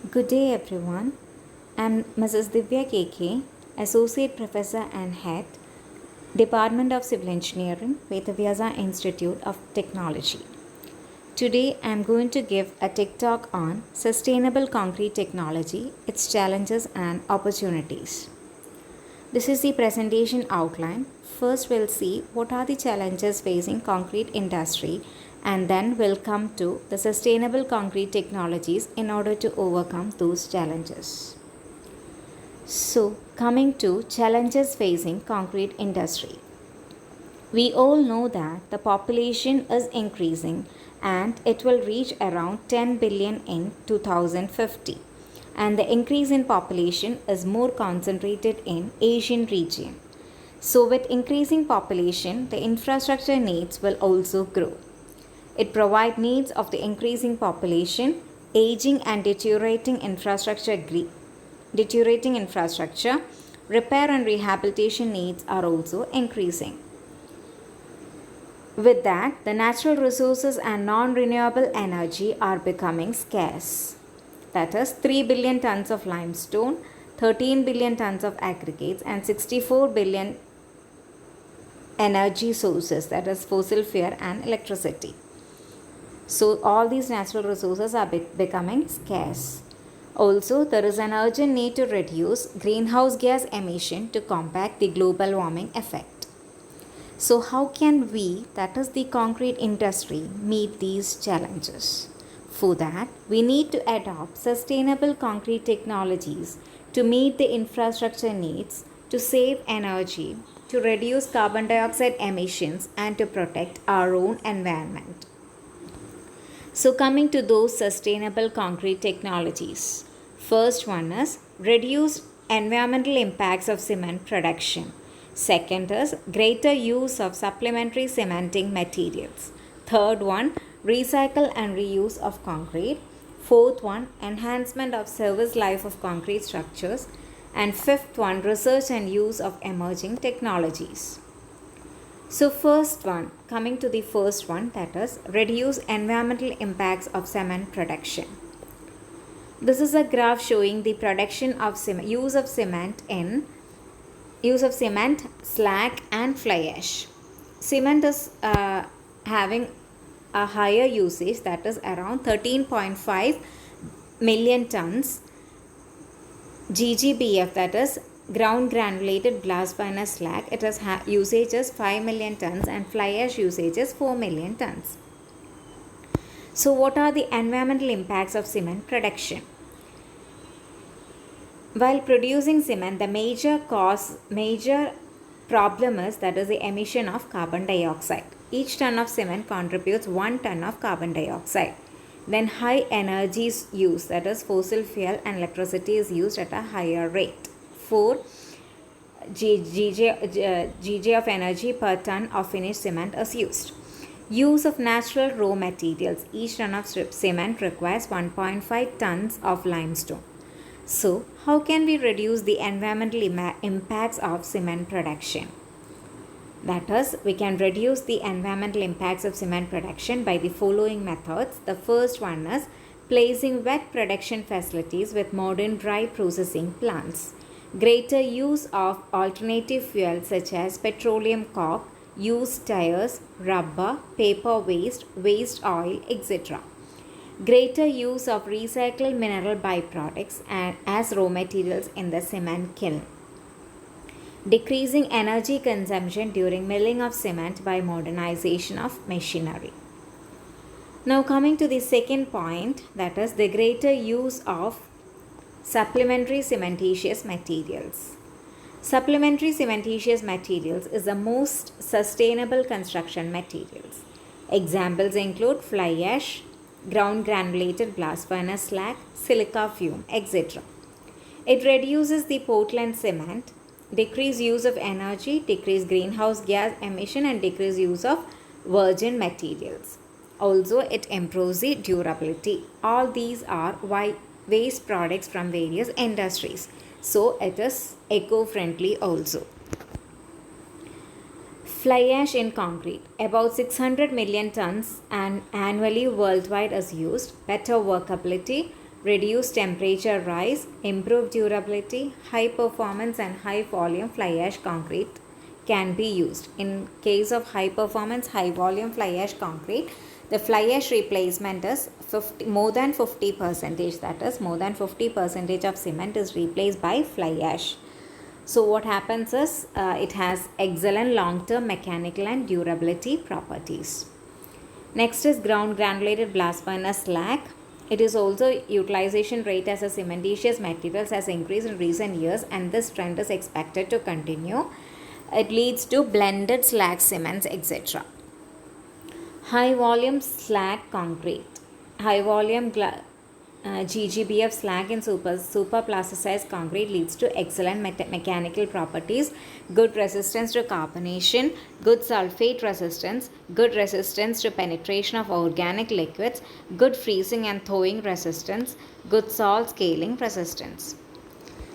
Good day, everyone. I'm Mrs. Divya KK, Associate Professor and Head, Department of Civil Engineering, Vedavyasa Institute of Technology. Today, I'm going to give a tech talk on sustainable concrete technology, its challenges and opportunities. This is the presentation outline. First, we'll see what are the challenges facing concrete industry, and then we'll come to the sustainable concrete technologies in order to overcome those challenges. So, coming to challenges facing concrete industry. We all know that the population is increasing and it will reach around 10 billion in 2050, and the increase in population is more concentrated in Asian region. So with increasing population, the infrastructure needs will also grow. It provides needs of the increasing population, aging and deteriorating infrastructure, repair and rehabilitation needs are also increasing. With that, the natural resources and non-renewable energy are becoming scarce. That is 3 billion tons of limestone, 13 billion tons of aggregates and 64 billion energy sources, that is fossil fuel and electricity. So all these natural resources are becoming scarce. Also, there is an urgent need to reduce greenhouse gas emission to combat the global warming effect. So how can we, that is the concrete industry, meet these challenges? For that, we need to adopt sustainable concrete technologies to meet the infrastructure needs, to save energy, to reduce carbon dioxide emissions, and to protect our own environment. So coming to those sustainable concrete technologies. First one is reduce environmental impacts of cement production. Second is greater use of supplementary cementing materials. Third one, recycle and reuse of concrete. Fourth one, enhancement of service life of concrete structures. And fifth one, research and use of emerging technologies. So coming to the first one, that is reduce environmental impacts of cement production. This is a graph showing the production of use of cement, slag and fly ash. Cement is having a higher usage, that is around 13.5 million tons. GGBF, that is ground granulated blast furnace slag, it has usage is 5 million tons and fly ash usage is 4 million tons. So what are the environmental impacts of cement production? While producing cement, the major problem is, that is the emission of carbon dioxide. Each ton of cement contributes 1 ton of carbon dioxide. Then high energy use, that is fossil fuel and electricity is used at a higher rate. 4 GJ of energy per ton of finished cement is used. Use of natural raw materials. Each ton of cement requires 1.5 tons of limestone. So, how can we reduce the environmental impacts of cement production? That is, we can reduce the environmental impacts of cement production by the following methods. The first one is placing wet production facilities with modern dry processing plants. Greater use of alternative fuels such as petroleum coke, used tires, rubber, paper waste, waste oil, etc. Greater use of recycled mineral byproducts and as raw materials in the cement kiln. Decreasing energy consumption during milling of cement by modernization of machinery. Now coming to the second point, that is the greater use of supplementary cementitious materials. Supplementary cementitious materials is the most sustainable construction materials. Examples include fly ash, ground granulated blast furnace slag, silica fuel, etc. It reduces the Portland cement, decrease use of energy, decrease greenhouse gas emission and decrease use of virgin materials. Also, it improves the durability. All these are waste products from various industries. So, it is eco-friendly also. Fly ash in concrete. About 600 million tons annually worldwide is used. Better workability, reduce temperature rise, improve durability, high performance and high volume fly ash concrete can be used. In case of high performance, high volume fly ash concrete, the fly ash replacement is more than 50%. That is, more than 50% of cement is replaced by fly ash. So what happens is it has excellent long-term mechanical and durability properties. Next is ground granulated blast furnace slag. It is also utilization rate as a cementitious materials has increased in recent years, and this trend is expected to continue. It leads to blended slag cements, etc. High volume slag concrete. High volume GGBF slag in super plasticized concrete leads to excellent mechanical properties, good resistance to carbonation, good sulfate resistance, good resistance to penetration of organic liquids, good freezing and thawing resistance, good salt scaling resistance.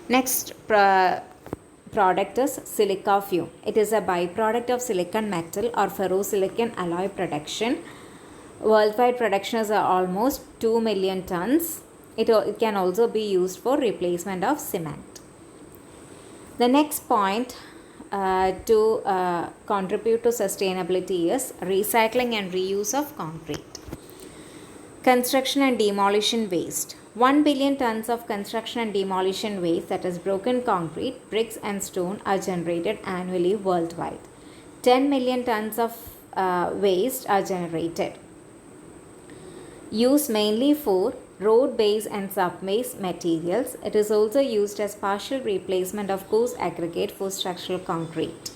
Next product is Silica Fuel. It is a byproduct of silicon metal or ferrosilicon alloy production. Worldwide production is almost 2 million tons. It can also be used for replacement of cement. The next point to contribute to sustainability is recycling and reuse of concrete. Construction and demolition waste. 1 billion tons of construction and demolition waste, that is broken concrete, bricks and stone, are generated annually worldwide. 10 million tons of waste are generated. Used mainly for road base and subbase materials, it is also used as partial replacement of coarse aggregate for structural concrete.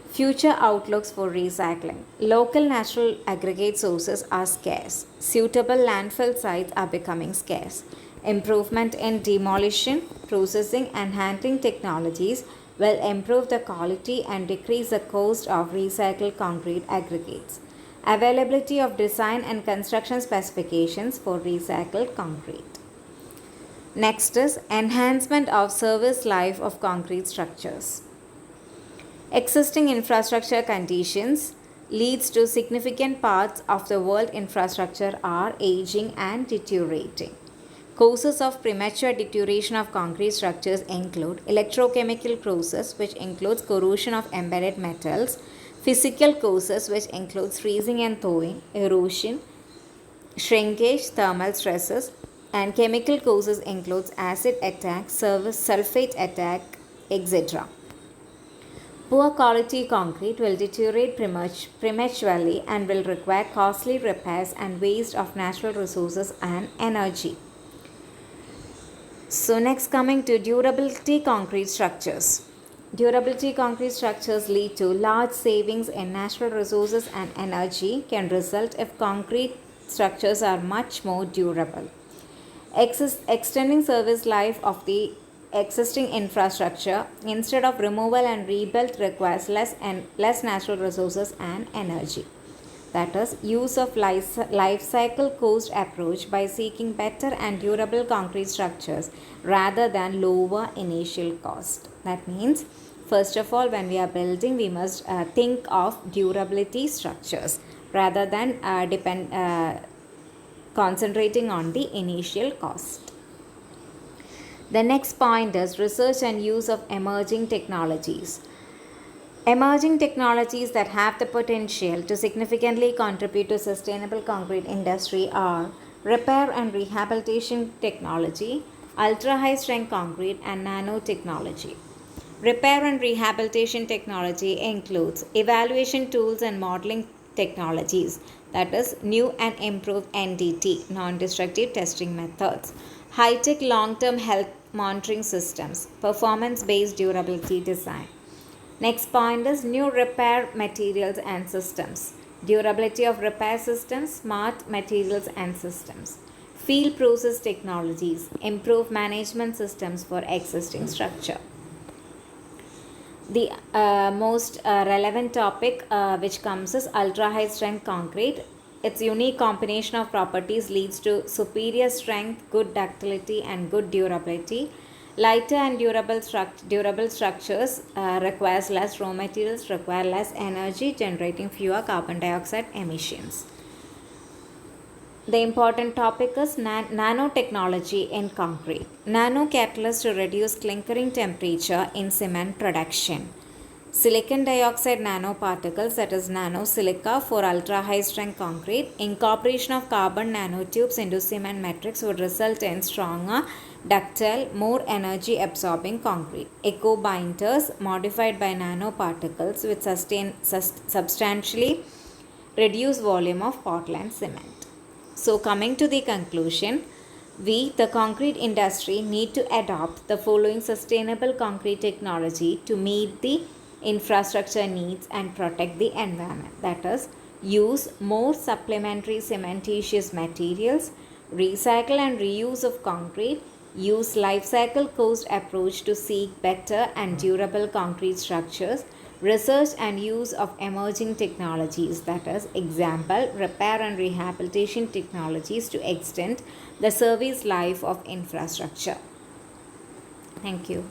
Future outlooks for recycling. Local natural aggregate sources are scarce. Suitable landfill sites are becoming scarce. Improvement in demolition, processing and handling technologies will improve the quality and decrease the cost of recycled concrete aggregates. Availability of design and construction specifications for recycled concrete. Next is enhancement of service life of concrete structures. Existing infrastructure conditions leads to significant parts of the world infrastructure are aging and deteriorating. Causes of premature deterioration of concrete structures include electrochemical process, which includes corrosion of embedded metals, physical causes, which includes freezing and thawing, erosion, shrinkage, thermal stresses, and chemical causes includes acid attack, sulfate attack, etc. Poor quality concrete will deteriorate prematurely and will require costly repairs and waste of natural resources and energy. So next, coming to durability concrete structures. Durability concrete structures lead to large savings in natural resources and energy can result if concrete structures are much more durable. Extending service life of the existing infrastructure instead of removal and rebuild requires less natural resources and energy. That is, use of life cycle cost approach by seeking better and durable concrete structures rather than lower initial cost. That means, first of all, when we are building, we must think of durability structures rather than concentrating on the initial cost. The next point is research and use of emerging technologies. Emerging technologies that have the potential to significantly contribute to sustainable concrete industry are repair and rehabilitation technology, ultra-high strength concrete, and nanotechnology. Repair and rehabilitation technology includes evaluation tools and modeling technologies, that is, new and improved NDT, non-destructive testing methods, high-tech long-term health monitoring systems, performance-based durability design. Next point is new repair materials and systems, durability of repair systems, smart materials and systems, field process technologies, improved management systems for existing structure. The most relevant topic which comes is ultra high strength concrete. Its unique combination of properties leads to superior strength, good ductility and good durability. Lighter and durable structures requires less raw materials, require less energy, generating fewer carbon dioxide emissions. The important topic is nanotechnology in concrete. Nano catalyst to reduce clinkering temperature in cement production. Silicon dioxide nanoparticles, that is nanosilica for ultra-high strength concrete. Incorporation of carbon nanotubes into cement matrix would result in stronger, ductile, more energy absorbing concrete. Eco binders modified by nanoparticles with substantially reduced volume of Portland cement. So coming to the conclusion, we, the concrete industry, need to adopt the following sustainable concrete technology to meet the infrastructure needs and protect the environment. That is, use more supplementary cementitious materials, recycle and reuse of concrete, use life cycle cost approach to seek better and durable concrete structures, research and use of emerging technologies, that is, example, repair and rehabilitation technologies to extend the service life of infrastructure. Thank you.